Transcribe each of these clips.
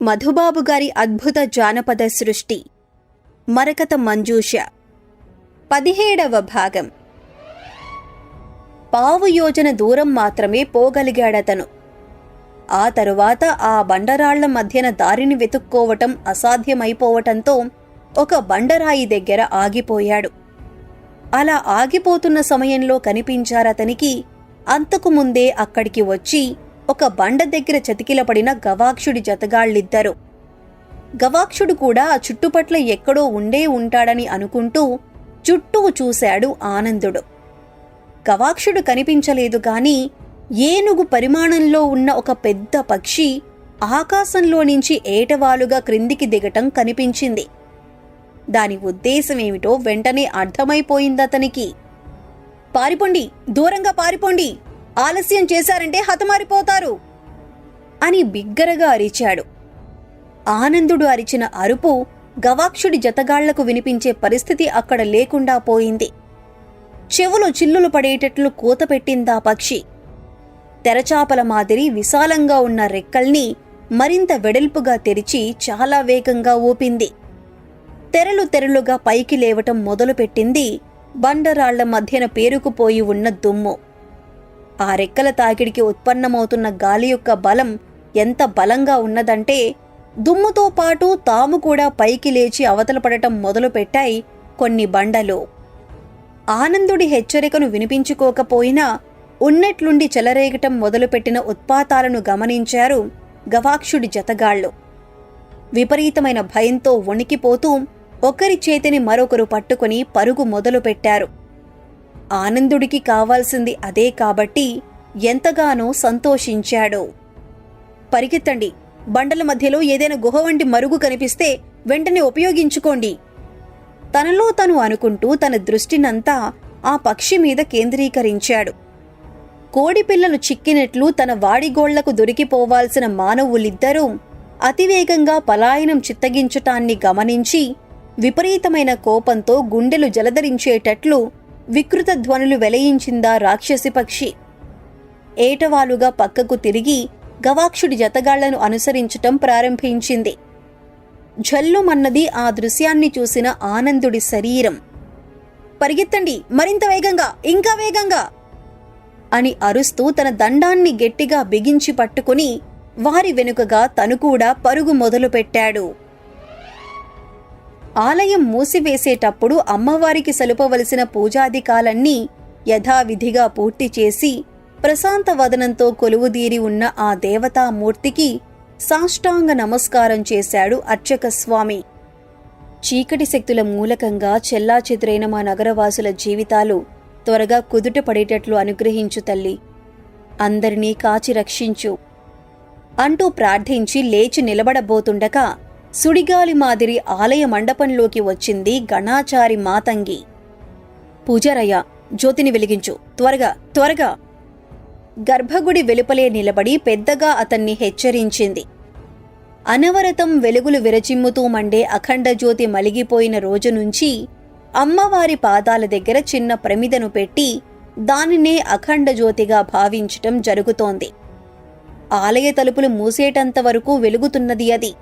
మధుబాబు గారి అద్భుత జానపద సృష్టి మరకత మంజూష 17వ భాగం. పావు యోజన దూరం మాత్రమే పోగలిగాడతను. ఆ తరువాత ఆ బండరాళ్ల మధ్యన దారిని వెతుక్కోవటం అసాధ్యమైపోవటంతో ఒక బండరాయి దగ్గర ఆగిపోయాడు. అలా ఆగిపోతున్న సమయంలో కనిపించారతనికి అంతకుముందే అక్కడికి వచ్చి ఒక బండ దగ్గర చతికిలపడిన గవాక్షుడి జతగాళ్ళిద్దరు. గవాక్షుడు కూడా ఆ చుట్టుపట్ల ఎక్కడో ఉండే ఉంటాడని అనుకుంటూ చుట్టూ చూశాడు ఆనందుడు. గవాక్షుడు కనిపించలేదు గాని ఏనుగు పరిమాణంలో ఉన్న ఒక పెద్ద పక్షి ఆకాశంలో నుంచి ఏటవాలుగా క్రిందికి దిగటం కనిపించింది. దాని ఉద్దేశమేమిటో వెంటనే అర్థమైపోయిందతనికి. పారిపోండి, దూరంగా పారిపోండి, ఆలస్యం చేశారంటే హతమారిపోతారు అని బిగ్గరగా అరిచాడు. ఆనందుడు అరిచిన అరుపు గవాక్షుడి జతగాళ్లకు వినిపించే పరిస్థితి అక్కడ లేకుండా పోయింది. చెవులు చిల్లులు పడేటట్లు కూతపెట్టిందా పక్షి. తెరచాపల మాదిరి విశాలంగా ఉన్న రెక్కల్ని మరింత వెడల్పుగా తెరిచి చాలా వేగంగా ఊపింది. తెరలు తెరలుగా పైకి లేవటం మొదలుపెట్టింది బండరాళ్ల మధ్యన పేరుకుపోయి ఉన్న దుమ్ము. ఆ రెక్కల తాకిడికి ఉత్పన్నమవుతున్న గాలి యొక్క బలం ఎంత బలంగా ఉన్నదంటే దుమ్ముతో పాటు తాము కూడా పైకి లేచి అవతలపడటం మొదలుపెట్టాయి కొన్ని బండలు. ఆనందుడి హెచ్చరికను వినిపించుకోకపోయినా ఉన్నట్లుండి చెలరేగటం మొదలుపెట్టిన ఉత్పాతాలను గమనించారు గవాక్షుడి జతగాళ్లు. విపరీతమైన భయంతో వణికిపోతూ ఒకరి చేతిని మరొకరు పట్టుకుని పరుగు మొదలుపెట్టారు. ఆనందుడికి కావాల్సింది అదే కాబట్టి ఎంతగానో సంతోషించాడు. పరిగెత్తండి, బండల మధ్యలో ఏదైనా గుహ వంటి మరుగు కనిపిస్తే వెంటనే ఉపయోగించుకోండి. తనలో తను అనుకుంటూ తన దృష్టినంతా ఆ పక్షి మీద కేంద్రీకరించాడు. కోడిపిల్లలు చిక్కినట్లు తన వాడిగోళ్లకు దొరికిపోవాల్సిన మానవులిద్దరూ అతివేగంగా పలాయనం చిత్తగించటాన్ని గమనించి విపరీతమైన కోపంతో గుండెలు జలధరించేటట్లు వికృత ధ్వనులు వెలయించిందా రాక్షసి పక్షి. ఏటవాలుగా పక్కకు తిరిగి గవాక్షుడి జతగాళ్లను అనుసరించటం ప్రారంభించింది. ఝల్లుమన్నది ఆ దృశ్యాన్ని చూసిన ఆనందుడి శరీరం. పరిగెత్తండి, మరింత వేగంగా, ఇంకా వేగంగా అని అరుస్తూ తన దండాన్ని గట్టిగా బిగించి పట్టుకుని వారి వెనుకగా తను కూడా పరుగు మొదలుపెట్టాడు. ఆలయం మూసివేసేటప్పుడు అమ్మవారికి సలుపవలసిన పూజాదికాలన్నీ యథావిధిగా పూర్తి చేసి ప్రశాంత వదనంతో కొలువుదీరి ఉన్న ఆ దేవతామూర్తికి సాష్టాంగ నమస్కారం చేశాడు అర్చకస్వామి. చీకటి శక్తుల మూలకంగా చెల్లాచెదురైన మా నగరవాసుల జీవితాలు త్వరగా కుదుట పడేటట్లు అనుగ్రహించు తల్లి, అందరినీ కాచి రక్షించు అంటూ ప్రార్థించి లేచి నిలబడబోతుండగా సుడిగాలి మాదిరి ఆలయ మండపంలోకి వచ్చింది గణాచారి మాతంగి. పూజారయ్య, జ్యోతిని వెలిగించు, త్వరగా త్వరగా గర్భగుడి వెలుపలే నిలబడి పెద్దగా అతన్ని హెచ్చరించింది. అనవరతం వెలుగులు విరచిమ్ముతూ మండే అఖండ జ్యోతి మలిగిపోయిన రోజు నుంచి అమ్మవారి పాదాల దగ్గర చిన్న ప్రమిదను పెట్టి దానినే అఖండ జ్యోతిగా భావించటం జరుగుతోంది. ఆలయ తలుపులు మూసేటంతవరకు వెలుగుతున్నది అది.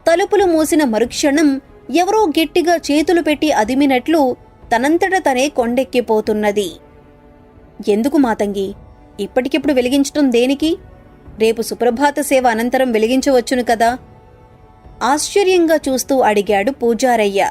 తలుపులు మూసిన మరుక్షణం ఎవరో గట్టిగా చేతులు పెట్టి అదిమినట్లు తనంతట తనే కొండెక్కిపోతున్నది. ఎందుకు మాతంగి, ఇప్పటికిప్పుడు వెలిగించటం దేనికి? రేపు సుప్రభాత సేవ అనంతరం వెలిగించవచ్చును కదా? ఆశ్చర్యంగా చూస్తూ అడిగాడు పూజారయ్య.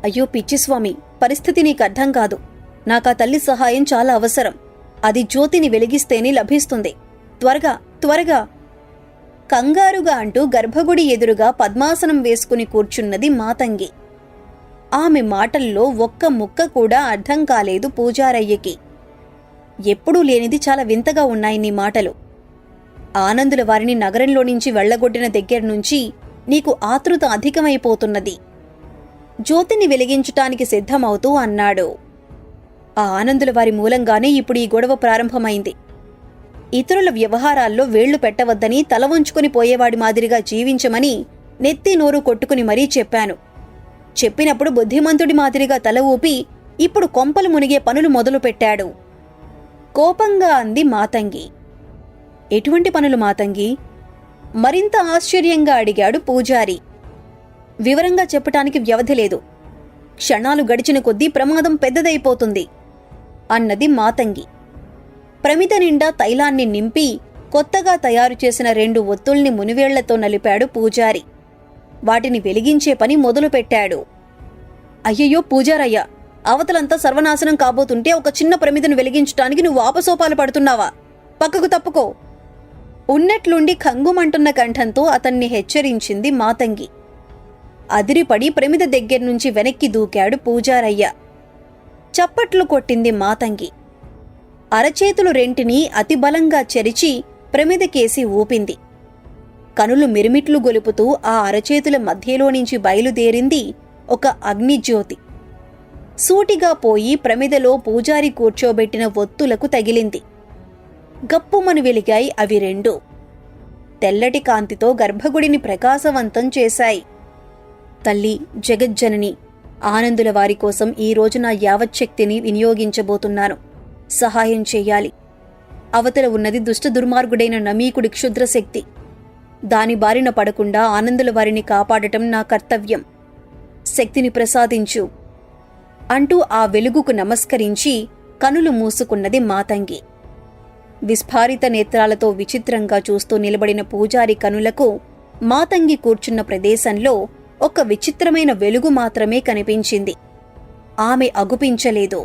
అయ్యో పిచ్చిస్వామి, పరిస్థితి నీకర్థం కాదు. నాకా తల్లి సహాయం చాలా అవసరం. అది జ్యోతిని వెలిగిస్తేనే లభిస్తుంది. త్వరగా త్వరగా కంగారుగా అంటూ గర్భగుడి ఎదురుగా పద్మాసనం వేసుకుని కూర్చున్నది మాతంగి. ఆమె మాటల్లో ఒక్క ముక్క కూడా అర్థం కాలేదు పూజారయ్యకి. ఎప్పుడూ లేనిది చాలా వింతగా ఉన్నాయి నీ మాటలు. ఆనందుల వారిని నగరంలో నుంచి వెళ్లగొట్టిన దగ్గర్నుంచి నీకు ఆతృత అధికమైపోతున్నది. జ్యోతిని వెలిగించటానికి సిద్ధమవుతూ అన్నాడు. ఆ ఆనందుల వారి మూలంగానే ఇప్పుడు ఈ గొడవ ప్రారంభమైంది. ఇతరుల వ్యవహారాల్లో వేళ్లు పెట్టవద్దని తల వంచుకుని పోయేవాడి మాదిరిగా జీవించమని నెత్తి నోరు కొట్టుకుని మరీ చెప్పాను. చెప్పినప్పుడు బుద్ధిమంతుడి మాదిరిగా తల ఊపి ఇప్పుడు కొంపలు మునిగే పనులు మొదలుపెట్టాడు. కోపంగా అంది మాతంగి. ఎటువంటి పనులు మాతంగి? మరింత ఆశ్చర్యంగా అడిగాడు పూజారి. వివరంగా చెప్పటానికి వ్యవధి లేదు. క్షణాలు గడిచిన కొద్దీ ప్రమాదం పెద్దదైపోతుంది అన్నది మాతంగి. ప్రమిద నిండా తైలాన్ని నింపి కొత్తగా తయారు చేసిన 2 ఒత్తుల్ని మునివేళ్లతో నలిపాడు పూజారి. వాటిని వెలిగించే పని మొదలుపెట్టాడు. అయ్యయ్యో పూజారయ్య, అవతలంతా సర్వనాశనం కాబోతుంటే ఒక చిన్న ప్రమిదను వెలిగించటానికి నువ్వు ఆపసోపాలు పడుతున్నావా? పక్కకు తప్పుకో! ఉన్నట్లుండి ఖంగుమంటున్న కంఠంతో అతన్ని హెచ్చరించింది మాతంగి. అదిరిపడి ప్రమిద దగ్గర్నుంచి వెనక్కి దూకాడు పూజారయ్య. చప్పట్లు కొట్టింది మాతంగి. అరచేతులు రెంటినీ అతి బలంగా చెరిచి ప్రమిదకేసి ఊపింది. కనులు మిరుమిట్లు గొలుపుతూ ఆ అరచేతుల మధ్యలోనుంచి బయలుదేరింది ఒక అగ్నిజ్యోతి. సూటిగా పోయి ప్రమిదలో పూజారి కూర్చోబెట్టిన ఒత్తులకు తగిలింది. గప్పుమని వెలిగాయి అవి 2. తెల్లటి కాంతితో గర్భగుడిని ప్రకాశవంతం చేశాయి. తల్లి జగజ్జనని, ఆనందుల వారి కోసం ఈ రోజు నా యావచ్చక్తిని వినియోగించబోతున్నాను. సహాయం చెయ్యాలి. అవతల ఉన్నది దుష్ట దుర్మార్గుడైన నమీకుడి క్షుద్రశక్తి. దాని బారిన పడకుండా ఆనందుల వారిని కాపాడటం నా కర్తవ్యం. శక్తిని ప్రసాదించు అంటూ ఆ వెలుగుకు నమస్కరించి కనులు మూసుకున్నది మాతంగి. విస్ఫారిత నేత్రాలతో విచిత్రంగా చూస్తూ నిలబడిన పూజారి కనులకు మాతంగి కూర్చున్న ప్రదేశంలో ఒక విచిత్రమైన వెలుగు మాత్రమే కనిపించింది. ఆమె అగుపించలేదు.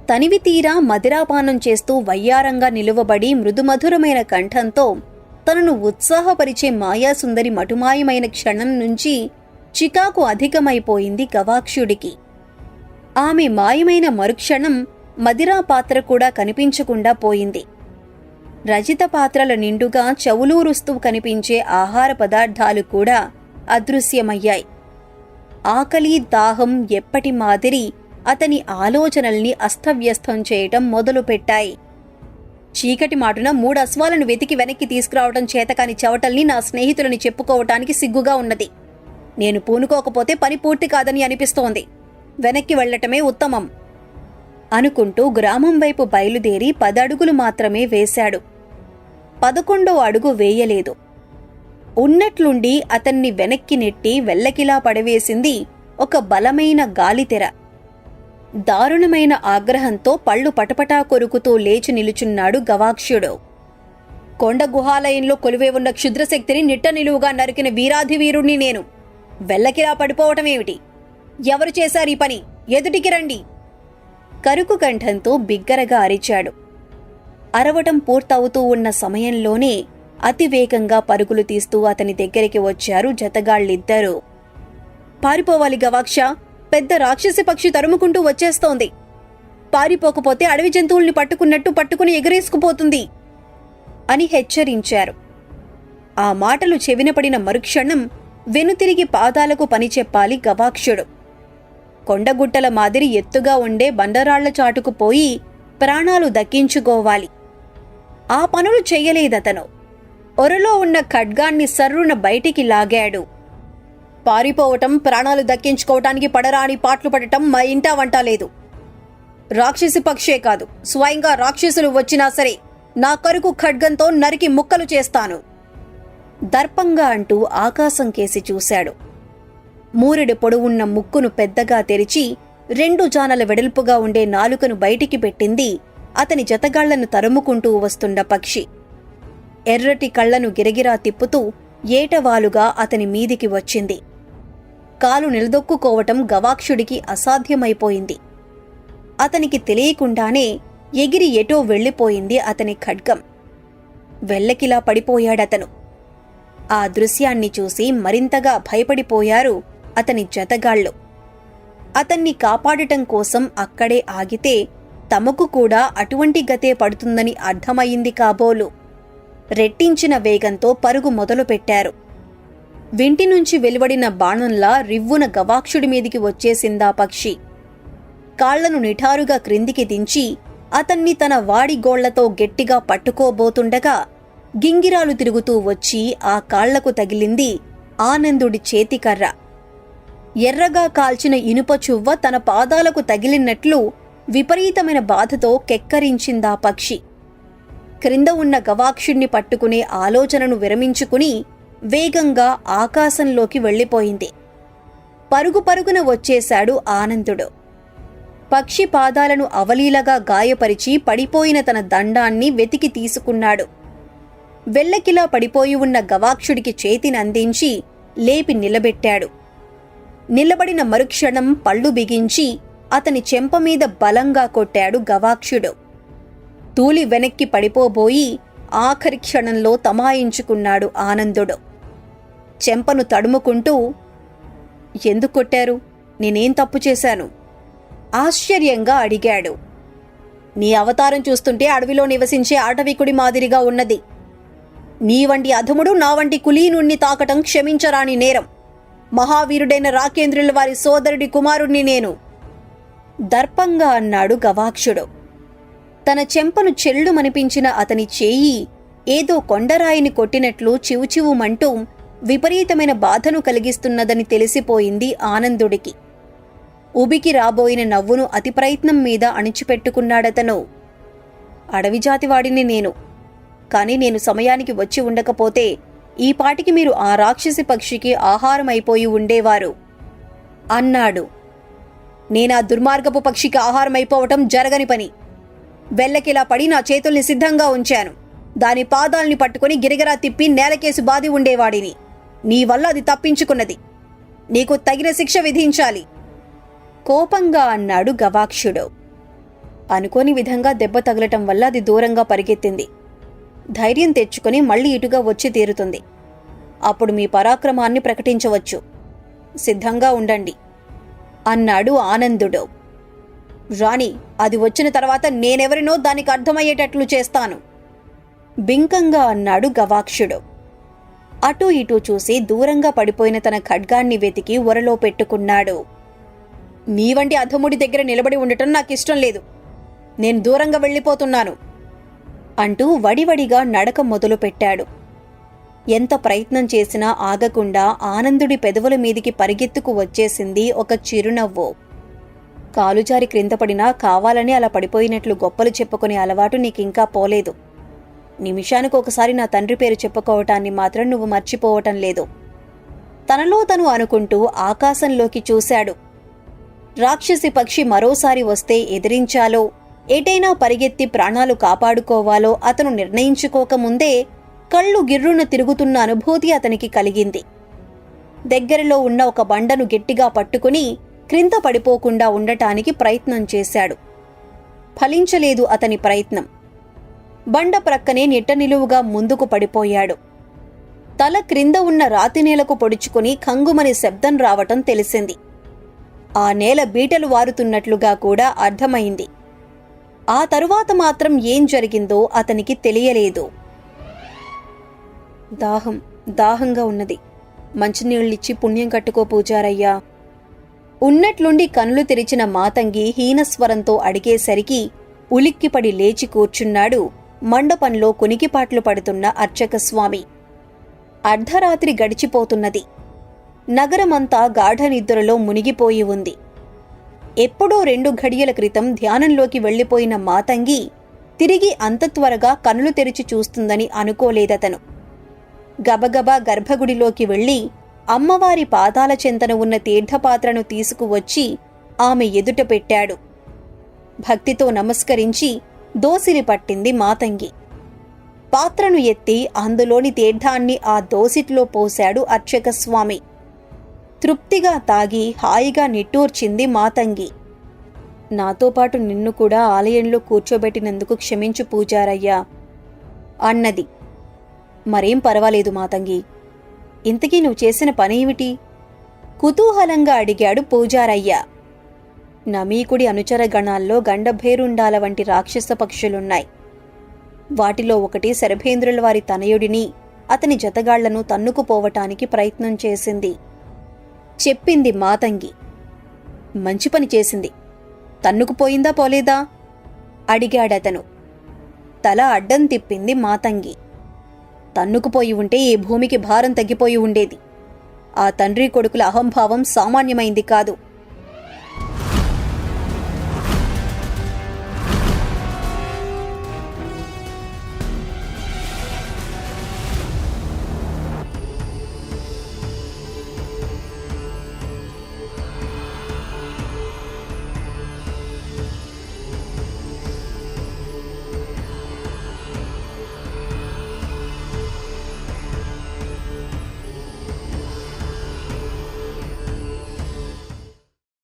తనివి తీరా మదిరాపానం చేస్తూ వయ్యారంగా నిలువబడి మృదుమధురమైన కంఠంతో తనను ఉత్సాహపరిచే మాయాసుందరి మటుమాయమైన క్షణం నుంచి చికాకు అధికమైపోయింది గవాక్షుడికి. ఆమె మాయమైన మరుక్షణం మదిరా పాత్ర కూడా కనిపించకుండా పోయింది. రజిత పాత్రల నిండుగా చవులూరుస్తూ కనిపించే ఆహార పదార్థాలు కూడా అదృశ్యమయ్యాయి. ఆకలి, దాహం ఎప్పటి మాదిరి అతని ఆలోచనల్ని అస్తవ్యస్తం చేయటం మొదలుపెట్టాయి. చీకటి మాటున 3 అశ్వాలను వెతికి వెనక్కి తీసుకురావటం చేతకాని చవటల్ని నా స్నేహితులని చెప్పుకోవటానికి సిగ్గుగా ఉన్నది. నేను పూనుకోకపోతే పని పూర్తి కాదని అనిపిస్తోంది. వెనక్కి వెళ్లటమే ఉత్తమం అనుకుంటూ గ్రామం వైపు బయలుదేరి 10 అడుగులు మాత్రమే వేశాడు. 11వ అడుగు వేయలేదు. ఉన్నట్లుండి అతన్ని వెనక్కి నెట్టి వెల్లకిలా పడవేసింది ఒక బలమైన గాలితెర. దారుణమైన ఆగ్రహంతో పళ్ళు పటపటా కొరుకుతూ లేచి నిలుచున్నాడు గవాక్షుడు. కొండ గుహాలయంలో కొలువే ఉన్న క్షుద్రశక్తిని నిట్ట నిలువుగా నరికిన వీరాధివీరుణ్ణి నేను. వెల్లకిలా పడిపోవటమేమిటి? ఎవరు చేశారీ పని? ఎదుటికి రండి! కరుకు కంఠంతో బిగ్గరగా అరిచాడు. అరవటం పూర్తవుతూ ఉన్న సమయంలోనే అతివేగంగా పరుగులు తీస్తూ అతని దగ్గరికి వచ్చారు జతగాళ్ళిద్దరూ. పారిపోవాలి గవాక్ష, పెద్ద రాక్షసి పక్షి తరుముకుంటూ వచ్చేస్తోంది. పారిపోకపోతే అడవి జంతువుల్ని పట్టుకున్నట్టు పట్టుకుని ఎగరేసుకుపోతుంది అని హెచ్చరించారు. ఆ మాటలు చెవినపడిన మరుక్షణం వెనుతిరిగి పాదాలకు పని చెప్పాలి గవాక్షుడు. కొండగుట్టల మాదిరి ఎత్తుగా ఉండే బండరాళ్ల చాటుకు పోయి ప్రాణాలు దక్కించుకోవాలి. ఆ పనులు చెయ్యలేదతను. ఒరలో ఉన్న ఖడ్గాన్ని సర్రున బయటికి లాగాడు. పారిపోవటం, ప్రాణాలు దక్కించుకోవటానికి పడరాని పాట్లు పడటం మా ఇంటా వంట లేదు. రాక్షసి పక్షే కాదు, స్వయంగా రాక్షసులు వచ్చినా సరే నా కరుకు ఖడ్గంతో నరికి ముక్కలు చేస్తాను దర్పంగా అంటూ ఆకాశం కేసి చూశాడు. మూరెడు పొడవున్న ముక్కును పెద్దగా తెరిచి 2 జానల వెడల్పుగా ఉండే నాలుకను బయటికి పెట్టింది అతని జతగాళ్లను తరుముకుంటూ వస్తున్న పక్షి. ఎర్రటి కళ్లను గిరగిరా తిప్పుతూ ఏటవాలుగా అతని మీదికి వచ్చింది. కాలు నిలదొక్కుకోవటం గవాక్షుడికి అసాధ్యమైపోయింది. అతనికి తెలియకుండానే ఎగిరి ఎటో వెళ్లిపోయింది అతని ఖడ్గం. వెల్లకిలా పడిపోయాడతను. ఆ దృశ్యాన్ని చూసి మరింతగా భయపడిపోయారు అతని జతగాళ్లు. అతన్ని కాపాడటం కోసం అక్కడే ఆగితే తమకు కూడా అటువంటి గతే పడుతుందని అర్థమయింది కాబోలు. రెట్టించిన వేగంతో పరుగు మొదలుపెట్టారు. వింటి నుంచి వెలువడిన బాణంలా రివ్వున గవాక్షుడి మీదికి వచ్చేసిందా పక్షి. కాళ్లను నిఠారుగా క్రిందికి దించి అతన్ని తన వాడిగోళ్లతో గట్టిగా పట్టుకోబోతుండగా గింగిరాలు తిరుగుతూ వచ్చి ఆ కాళ్లకు తగిలింది ఆనందుడి చేతికర్ర. ఎర్రగా కాల్చిన ఇనుప చువ్వ తన పాదాలకు తగిలినట్లు విపరీతమైన బాధతో కెక్కరించిందా పక్షి. క్రింద ఉన్న గవాక్షుణ్ణి పట్టుకునే ఆలోచనను విరమించుకుని వేగంగా ఆకాశంలోకి వెళ్ళిపోయింది. పరుగు పరుగున వచ్చేశాడు ఆనందుడు. పక్షి పాదాలను అవలీలగా గాయపరిచి పడిపోయిన తన దండాన్ని వెతికి తీసుకున్నాడు. వెల్లకిలా పడిపోయి ఉన్న గవాక్షుడికి చేతినందించి లేపి నిలబెట్టాడు. నిలబడిన మరుక్షణం పళ్ళు బిగించి అతని చెంపమీద బలంగా కొట్టాడు గవాక్షుడు. తూలి వెనక్కి పడిపోబోయి ఆఖరి క్షణంలో తమాయించుకున్నాడు ఆనందుడు. చెంపను తడుముకుంటూ, ఎందుకు కొట్టారు? నేనేం తప్పు చేశాను? ఆశ్చర్యంగా అడిగాడు. నీ అవతారం చూస్తుంటే అడవిలో నివసించే ఆటవికుడి మాదిరిగా ఉన్నది. నీ వంటి అధముడు నా వంటి కులీనుణ్ణి తాకటం క్షమించరాని నేరం. మహావీరుడైన రాకేంద్రుల వారి సోదరుడి కుమారుణ్ణి నేను, దర్పంగా అన్నాడు గవాక్షుడు. తన చెంపను చెల్లుమనిపించిన అతని చేయి ఏదో కొండరాయిని కొట్టినట్లు చివుచివుమంటూ విపరీతమైన బాధను కలిగిస్తున్నదని తెలిసిపోయింది ఆనందుడికి. ఉబికి రాబోయిన నవ్వును అతి ప్రయత్నం మీద అణిచిపెట్టుకున్నాడతను. అడవిజాతివాడిని నేను, కాని నేను సమయానికి వచ్చి ఉండకపోతే ఈ పాటికి మీరు ఆ రాక్షసి పక్షికి ఆహారమైపోయి ఉండేవారు అన్నాడు. నేనా దుర్మార్గపు పక్షికి ఆహారమైపోవటం జరగని పని. వెల్లకిలా పడి నా చేతుల్ని సిద్ధంగా ఉంచాను. దాని పాదాల్ని పట్టుకుని గిరిగరా తిప్పి నేలకేసి బాది ఉండేవాడిని. నీ వల్ల అది తప్పించుకున్నది. నీకు తగిన శిక్ష విధించాలి, కోపంగా అన్నాడు గవాక్షుడు. అనుకోని విధంగా దెబ్బ తగలటం వల్ల అది దూరంగా పరిగెత్తింది. ధైర్యం తెచ్చుకుని మళ్లీ ఇటుగా వచ్చి తీరుతుంది. అప్పుడు మీ పరాక్రమాన్ని ప్రకటించవచ్చు. సిద్ధంగా ఉండండి అన్నాడు ఆనందుడు. రాణి, అది వచ్చిన తర్వాత నేనెవరినో దానికి అర్థమయ్యేటట్లు చేస్తాను, బింకంగా అన్నాడు గవాక్షుడు. అటూ ఇటూ చూసి దూరంగా పడిపోయిన తన ఖడ్గాన్ని వెతికి ఒరలో పెట్టుకున్నాడు. నీ వంటి అధముడి దగ్గర నిలబడి ఉండటం నాకిష్టం లేదు. నేను దూరంగా వెళ్ళిపోతున్నాను అంటూ వడివడిగా నడక మొదలుపెట్టాడు. ఎంత ప్రయత్నం చేసినా ఆగకుండా ఆనందుడి పెదవుల మీదికి పరిగెత్తుకు వచ్చేసింది ఒక చిరునవ్వు. కాలుజారి క్రిందపడినా కావాలని అలా పడిపోయినట్లు గొప్పలు చెప్పుకునే అలవాటు నీకింకా పోలేదు. నిమిషానికి ఒకసారి నా తండ్రి పేరు చెప్పుకోవటాన్ని మాత్రం నువ్వు మర్చిపోవటం లేదు, తనలో తను అనుకుంటూ ఆకాశంలోకి చూశాడు. రాక్షసి పక్షి మరోసారి వస్తే ఎదిరించాలో, ఎటైనా పరిగెత్తి ప్రాణాలు కాపాడుకోవాలో అతను నిర్ణయించుకోకముందే కళ్ళు గిర్రున తిరుగుతున్న అనుభూతి అతనికి కలిగింది. దగ్గరలో ఉన్న ఒక బండను గట్టిగా పట్టుకుని క్రింద పడిపోకుండా ఉండటానికి ప్రయత్నం చేశాడు. ఫలించలేదు అతని ప్రయత్నం. బండ ప్రక్కనే నిట్టనిలువుగా ముందుకు పడిపోయాడు. తల క్రింద ఉన్న రాతి నేలకు పొడుచుకుని ఖంగుమని శబ్దం రావటం తెలిసింది. ఆ నేల బీటలు వారుతున్నట్లుగా కూడా అర్థమైంది. ఆ తరువాత మాత్రం ఏం జరిగిందో అతనికి తెలియలేదు. దాహంగా ఉన్నది. మంచినీళ్ళిచ్చి పుణ్యం కట్టుకో పూజారయ్యా. ఉన్నట్లుండి కనులు తెరిచిన మాతంగి హీనస్వరంతో అడిగేసరికి ఉలిక్కిపడి లేచి కూర్చున్నాడు మండపంలో కునికిపాట్లు పడుతున్న అర్చకస్వామి. అర్ధరాత్రి గడిచిపోతున్నది. నగరమంతా గాఢనిద్రలో మునిగిపోయి ఉంది. ఎప్పుడో 2 ఘడియల క్రితం ధ్యానంలోకి వెళ్లిపోయిన మాతంగి తిరిగి అంత త్వరగా కనులు తెరిచి చూస్తుందని అనుకోలేదతను. గబగబా గర్భగుడిలోకి వెళ్లి అమ్మవారి పాదాల చెంతన ఉన్న తీర్థపాత్రను తీసుకువచ్చి ఆమె ఎదుట పెట్టాడు. భక్తితో నమస్కరించి దోసిలి పట్టింది మాతంగి. పాత్రను ఎత్తి అందులోని తీర్థాన్ని ఆ దోసిట్లో పోశాడు అర్చకస్వామి. తృప్తిగా తాగి హాయిగా నిట్టూర్చింది మాతంగి. నాతో పాటు నిన్ను కూడా ఆలయంలో కూర్చోబెట్టినందుకు క్షమించు పూజారయ్యా అన్నది. మరేం పర్వాలేదు మాతంగి. ఇంతకీ నువ్వు చేసిన పనేమిటి? కుతూహలంగా అడిగాడు పూజారయ్య. నమీకుడి అనుచర గణాల్లో గండభేరుండాల వంటి రాక్షస పక్షులున్నాయి. వాటిలో ఒకటి శరభేంద్రుల వారి తనయుడిని, అతని జతగాళ్లను తన్నుకుపోవటానికి ప్రయత్నం చేసింది, చెప్పింది మాతంగి. మంచి పని చేసింది. తన్నుకుపోయిందా పోలేదా అడిగాడతను. తల అడ్డం తిప్పింది మాతంగి. తన్నుకుపోయి ఉంటే ఈ భూమికి భారం తగ్గిపోయి ఉండేది. ఆ తండ్రి కొడుకుల అహంభావం సామాన్యమైంది కాదు.